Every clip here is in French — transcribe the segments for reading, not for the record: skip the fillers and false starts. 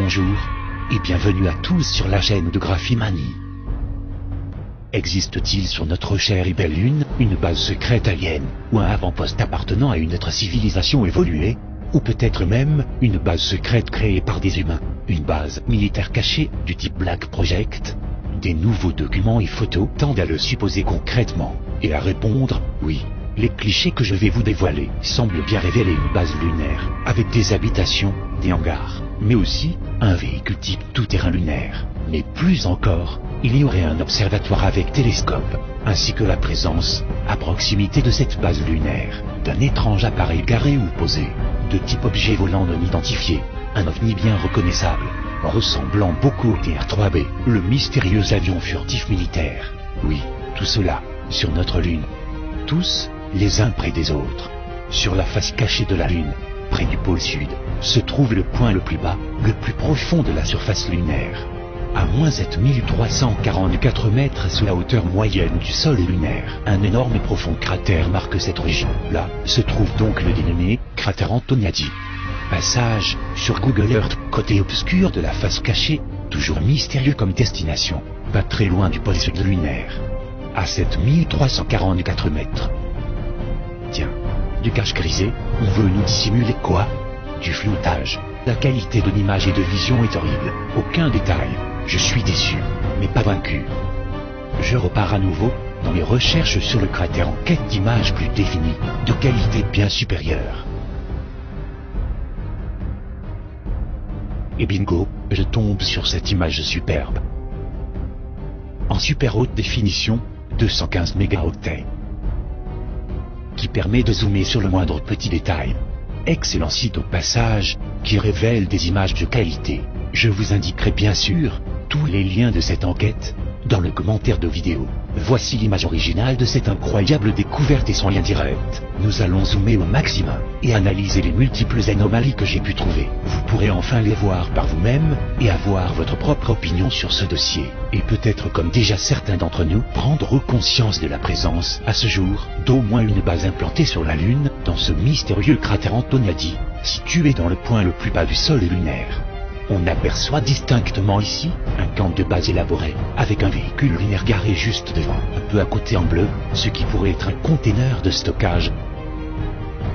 Bonjour, et bienvenue à tous sur la chaîne de Graphimanie. Existe-t-il sur notre chère et belle Lune, une base secrète alien, ou un avant-poste appartenant à une autre civilisation évoluée, ou peut-être même, une base secrète créée par des humains, une base militaire cachée, du type Black Project? Des nouveaux documents et photos tendent à le supposer concrètement, et à répondre, oui. Les clichés que je vais vous dévoiler semblent bien révéler une base lunaire, avec des habitations, des hangars, mais aussi, un véhicule type tout-terrain lunaire. Mais plus encore, il y aurait un observatoire avec télescope, ainsi que la présence, à proximité de cette base lunaire, d'un étrange appareil garé ou posé, de type objet volant non identifié, un ovni bien reconnaissable, ressemblant beaucoup au TR-3B, le mystérieux avion furtif militaire. Oui, tout cela, sur notre Lune. Tous, les uns près des autres. Sur la face cachée de la Lune, près du pôle sud, se trouve le point le plus bas, le plus profond de la surface lunaire. À moins 7344 mètres sous la hauteur moyenne du sol lunaire, un énorme et profond cratère marque cette région. Là, se trouve donc le dénommé cratère Antoniadi. Passage, sur Google Earth, côté obscur de la face cachée, toujours mystérieux comme destination, pas très loin du pôle sud lunaire. À 7344 mètres. Tiens, du cache grisé, on veut nous dissimuler quoi? Du floutage. La qualité de l'image et de vision est horrible, aucun détail. Je suis déçu, mais pas vaincu. Je repars à nouveau, dans mes recherches sur le cratère en quête d'images plus définies, de qualité bien supérieure. Et bingo, je tombe sur cette image superbe. En super haute définition, 215 mégaoctets, qui permet de zoomer sur le moindre petit détail. Excellent site au passage, qui révèle des images de qualité. Je vous indiquerai bien sûr tous les liens de cette enquête dans le commentaire de vidéo. Voici l'image originale de cette incroyable découverte et son lien direct. Nous allons zoomer au maximum et analyser les multiples anomalies que j'ai pu trouver. Vous pourrez enfin les voir par vous-même et avoir votre propre opinion sur ce dossier. Et peut-être, comme déjà certains d'entre nous, prendre conscience de la présence, à ce jour, d'au moins une base implantée sur la Lune, dans ce mystérieux cratère Antoniadi, situé dans le point le plus bas du sol lunaire. On aperçoit distinctement ici un camp de base élaboré, avec un véhicule lunaire garé juste devant, un peu à côté en bleu, ce qui pourrait être un container de stockage.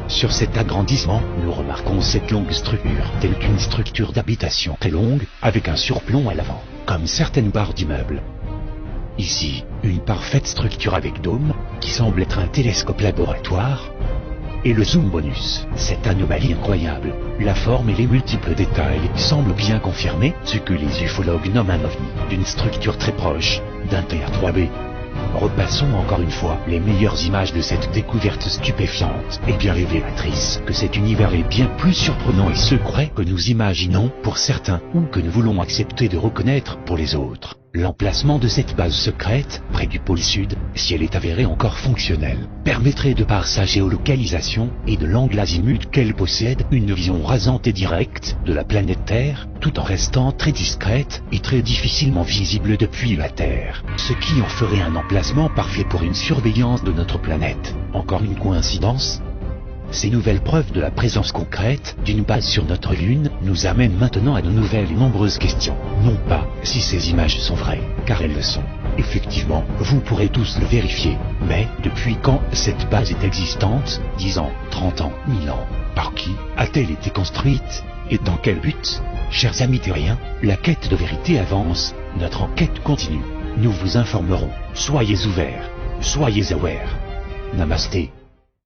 Sur cet agrandissement, nous remarquons cette longue structure, telle qu'une structure d'habitation très longue, avec un surplomb à l'avant, comme certaines barres d'immeubles. Ici, une parfaite structure avec dôme, qui semble être un télescope laboratoire. Et le zoom bonus, cette anomalie incroyable, la forme et les multiples détails semblent bien confirmer ce que les ufologues nomment un ovni, d'une structure très proche d'un TR-3B. Repassons encore une fois les meilleures images de cette découverte stupéfiante et bien révélatrice que cet univers est bien plus surprenant et secret que nous imaginons pour certains ou que nous voulons accepter de reconnaître pour les autres. L'emplacement de cette base secrète, près du pôle sud, si elle est avérée encore fonctionnelle, permettrait de par sa géolocalisation et de l'angle azimut qu'elle possède une vision rasante et directe de la planète Terre, tout en restant très discrète et très difficilement visible depuis la Terre, ce qui en ferait un emplacement parfait pour une surveillance de notre planète. Encore une coïncidence? Ces nouvelles preuves de la présence concrète d'une base sur notre Lune nous amènent maintenant à de nouvelles et nombreuses questions. Non pas si ces images sont vraies, car elles le sont. Effectivement, vous pourrez tous le vérifier. Mais depuis quand cette base est existante? 10 ans, 30 ans, 1000 ans? Par qui a-t-elle été construite? Et dans quel but? Chers amis terriens, la quête de vérité avance, notre enquête continue. Nous vous informerons. Soyez ouverts, soyez aware. Namasté.